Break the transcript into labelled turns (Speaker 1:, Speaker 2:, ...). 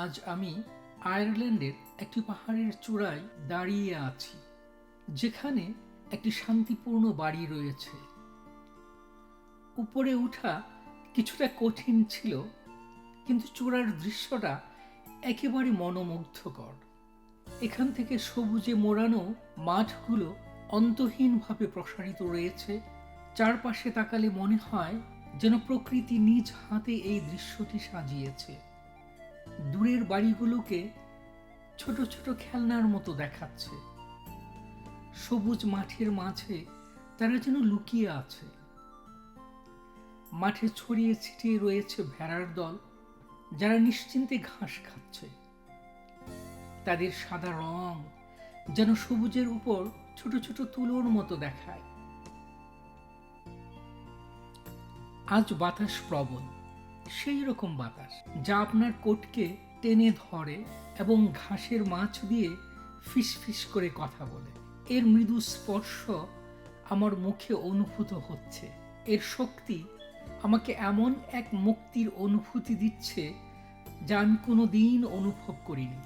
Speaker 1: আজ আমি আয়ারল্যান্ডের একটি পাহাড়ের চূড়ায় দাঁড়িয়ে আছি, যেখানে একটি শান্তিপূর্ণ বাড়ি রয়েছে। উপরে ওঠা কিছুটা কঠিন ছিল, কিন্তু চূড়ার দৃশ্যটা একেবারে মনোমুগ্ধকর। এখান থেকে সবুজে মোড়ানো মাঠগুলো অন্তহীনভাবে প্রসারিত রয়েছে। চারপাশে তাকালে মনে হয় যেন প্রকৃতি নিজ হাতে এই দৃশ্যটি সাজিয়েছে। দূরের বাড়িগুলোকে ছোট ছোট খেলনার মতো দেখাচ্ছে। সবুজ মাঠের মাঝে তারা যেন লুকিয়ে আছে। মাঠে ছড়িয়ে ছিটিয়ে রয়েছে ভেড়ার দল, যারা নিশ্চিন্তে ঘাস খাচ্ছে। তাদের সাদা রং যেন সবুজের উপর ছোট ছোট তুলোর মতো দেখায়। আজ বাতাস প্রবল, সেই রকম বাতাস যা আপনার কোটকে টেনে ধরে এবং ঘাসের মাছ দিয়ে ফিস ফিস করে কথা বলে। এর মৃদু স্পর্শ আমার মুখে অনুভূত হচ্ছে। এর শক্তি আমাকে এমন এক মুক্তির অনুভূতি দিচ্ছে যা আমি কোনোদিন অনুভব করিনি।